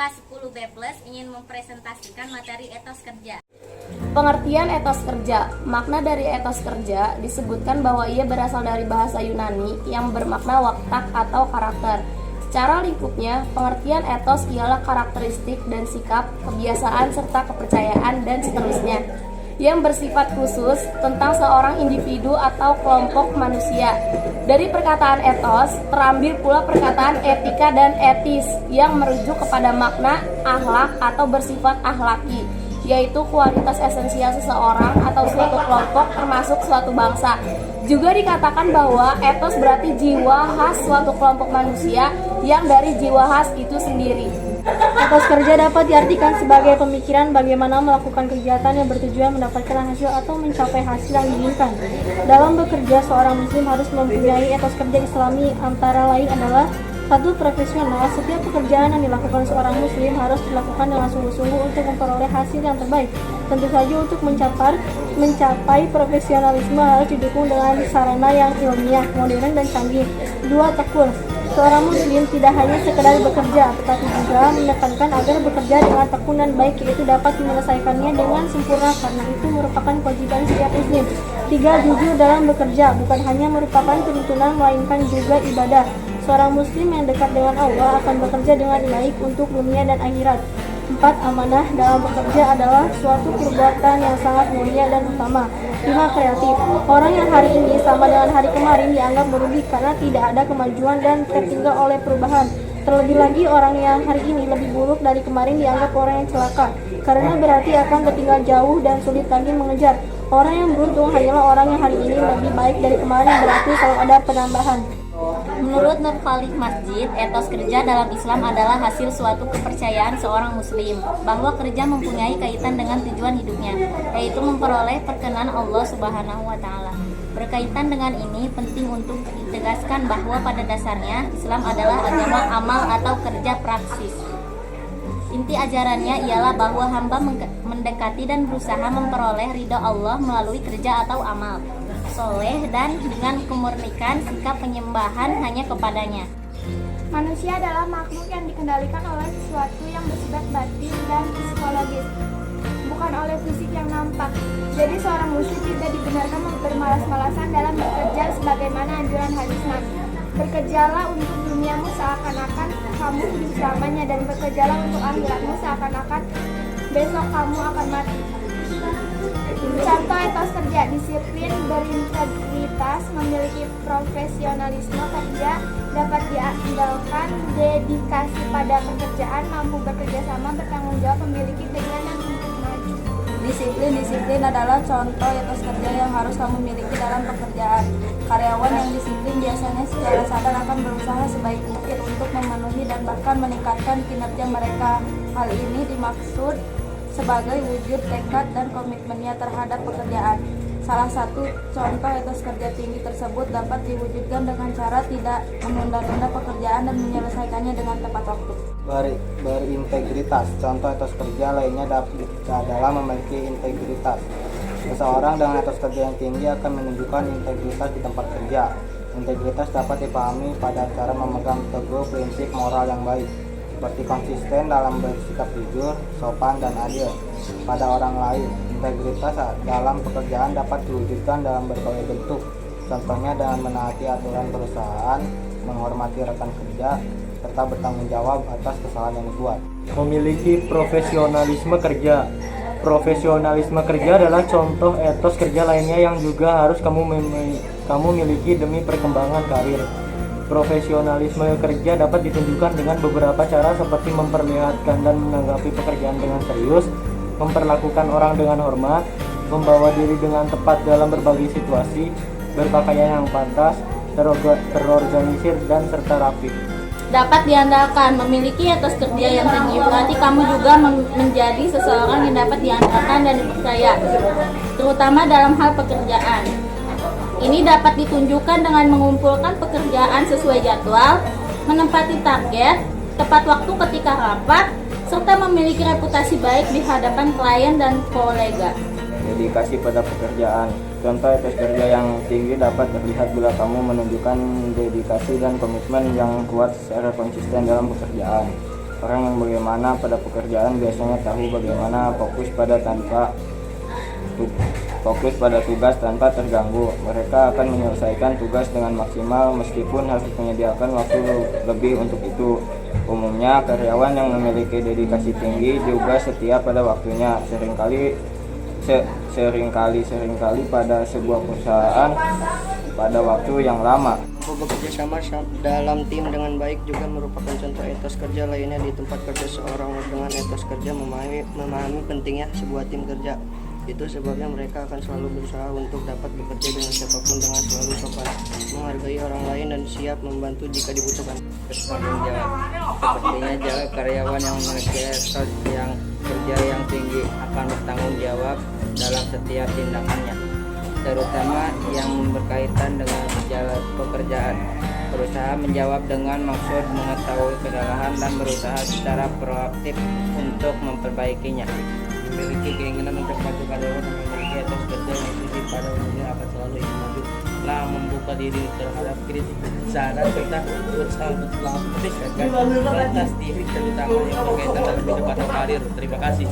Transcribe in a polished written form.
kelas 10 B+ ingin mempresentasikan materi etos kerja. Pengertian etos kerja. Makna dari etos kerja disebutkan bahwa ia berasal dari bahasa Yunani yang bermakna watak atau karakter. Secara lingkupnya, pengertian etos ialah karakteristik dan sikap, kebiasaan serta kepercayaan dan seterusnya yang bersifat khusus tentang seorang individu atau kelompok manusia. Dari perkataan etos terambil pula perkataan etika dan etis yang merujuk kepada makna akhlak atau bersifat akhlaki, yaitu kualitas esensial seseorang atau suatu kelompok termasuk suatu bangsa. Juga dikatakan bahwa etos berarti jiwa khas suatu kelompok manusia yang dari jiwa khas itu sendiri. Etos kerja dapat diartikan sebagai pemikiran bagaimana melakukan kegiatan yang bertujuan mendapatkan hasil atau mencapai hasil yang diinginkan. Dalam bekerja, seorang muslim harus mempunyai etos kerja Islami, antara lain adalah: 1. Profesional. Setiap pekerjaan yang dilakukan seorang muslim harus dilakukan dengan sungguh-sungguh untuk memperoleh hasil yang terbaik. Tentu saja untuk mencapai profesionalisme harus didukung dengan sarana yang ilmiah, modern, dan canggih. 2. Tekun. Seorang muslim tidak hanya sekedar bekerja, tetapi juga menekankan agar bekerja dengan tekun dan baik, yaitu dapat menyelesaikannya dengan sempurna, karena itu merupakan kewajiban setiap muslim. 3. Jujur dalam bekerja. Bukan hanya merupakan tuntunan, melainkan juga ibadah. Seorang muslim yang dekat dengan Allah akan bekerja dengan baik untuk dunia dan akhirat. 4. Amanah dalam bekerja adalah suatu perbuatan yang sangat mulia dan utama. 5. Kreatif. Orang yang hari ini sama dengan hari kemarin dianggap merugi karena tidak ada kemajuan dan tertinggal oleh perubahan. Terlebih lagi, orang yang hari ini lebih buruk dari kemarin dianggap orang yang celaka, karena berarti akan tertinggal jauh dan sulit lagi mengejar. Orang yang beruntung hanyalah orang yang hari ini lebih baik dari kemarin, berarti kalau ada penambahan. Menurut Nur Khalid Masjid, etos kerja dalam Islam adalah hasil suatu kepercayaan seorang muslim bahwa kerja mempunyai kaitan dengan tujuan hidupnya, yaitu memperoleh perkenan Allah Subhanahu wa Ta'ala. Berkaitan dengan ini, penting untuk ditegaskan bahwa pada dasarnya Islam adalah agama amal atau kerja praksis. Inti ajarannya ialah bahwa hamba mendekati dan berusaha memperoleh ridha Allah melalui kerja atau amal soleh dan dengan kemurnikan sikap penyembahan hanya kepadanya. Manusia adalah makhluk yang dikendalikan oleh sesuatu yang bersifat batin dan psikologis, bukan oleh fisik yang nampak. Jadi seorang muslim tidak dibenarkan bermalas-malasan dalam bekerja sebagaimana anjuran hadis Nabi. Bekerjalah untuk duniamu seakan-akan kamu hidup selamanya, dan bekerjalah untuk akhiratmu seakan-akan besok kamu akan mati. Contoh etos kerja: disiplin, berintegritas, memiliki profesionalisme kerja, dapat diandalkan, dedikasi pada pekerjaan, mampu bekerja sama, bertanggung jawab, memiliki keinginan dan untuk maju. Disiplin adalah contoh etos kerja yang harus kamu miliki dalam pekerjaan. Karyawan yang disiplin biasanya secara sadar akan berusaha sebaik mungkin untuk memenuhi dan bahkan meningkatkan kinerja mereka. Hal ini dimaksud sebagai wujud tekad dan komitmennya terhadap pekerjaan. Salah satu contoh etos kerja tinggi tersebut dapat diwujudkan dengan cara tidak menunda-nunda pekerjaan dan menyelesaikannya dengan tepat waktu. Berintegritas. Contoh etos kerja lainnya adalah memiliki integritas. Seseorang dengan etos kerja yang tinggi akan menunjukkan integritas di tempat kerja. Integritas dapat dipahami pada cara memegang teguh prinsip moral yang baik, seperti konsisten dalam bersikap jujur, sopan, dan adil pada orang lain. Integritas dalam pekerjaan dapat diwujudkan dalam berbagai bentuk, contohnya dengan menaati aturan perusahaan, menghormati rekan kerja, serta bertanggung jawab atas kesalahan yang dibuat. Memiliki profesionalisme kerja. Profesionalisme kerja adalah contoh etos kerja lainnya yang juga harus kamu miliki demi perkembangan karir. Profesionalisme kerja dapat ditunjukkan dengan beberapa cara, seperti memperlihatkan dan menanggapi pekerjaan dengan serius, memperlakukan orang dengan hormat, membawa diri dengan tepat dalam berbagai situasi, berpakaian yang pantas, terorganisir, dan serta rapi. Dapat diandalkan. Memiliki etos kerja yang tinggi berarti kamu juga menjadi seseorang yang dapat diandalkan dan dipercaya, terutama dalam hal pekerjaan. Ini dapat ditunjukkan dengan mengumpulkan pekerjaan sesuai jadwal, menempati target, tepat waktu ketika rapat, serta memiliki reputasi baik di hadapan klien dan kolega. Dedikasi pada pekerjaan. Contoh etos kerja yang tinggi dapat terlihat bila kamu menunjukkan dedikasi dan komitmen yang kuat secara konsisten dalam pekerjaan. Orang yang bagaimana pada pekerjaan biasanya tahu bagaimana fokus pada tugas tanpa terganggu. Mereka akan menyelesaikan tugas dengan maksimal meskipun harus menyediakan waktu lebih untuk itu. Umumnya karyawan yang memiliki dedikasi tinggi juga setia pada waktunya. Seringkali pada sebuah perusahaan pada waktu yang lama. Bekerja sama dalam tim dengan baik juga merupakan contoh etos kerja lainnya di tempat kerja. Seorang dengan etos kerja memahami pentingnya sebuah tim kerja. Itu sebabnya mereka akan selalu berusaha untuk dapat bekerja dengan siapapun dengan selalu sopan, menghargai orang lain dan siap membantu jika dibutuhkan. Bertanggung jawab. Sepertinya jaga karyawan yang memiliki etos yang kerja yang tinggi akan bertanggung jawab dalam setiap tindakannya, terutama yang berkaitan dengan pekerjaan. Berusaha menjawab dengan maksud mengetahui kesalahan dan berusaha secara proaktif untuk memperbaikinya. Memiliki keinginan untuk membantu karyawan yang memiliki etos kerja yang tinggi pada umumnya akan selalu ingin maju, telah membuka diri terhadap kritik, saran serta berusaha untuk selalu meningkatkan kualitas diri terutama yang berkaitan dengan kehidupan karir. Terima kasih.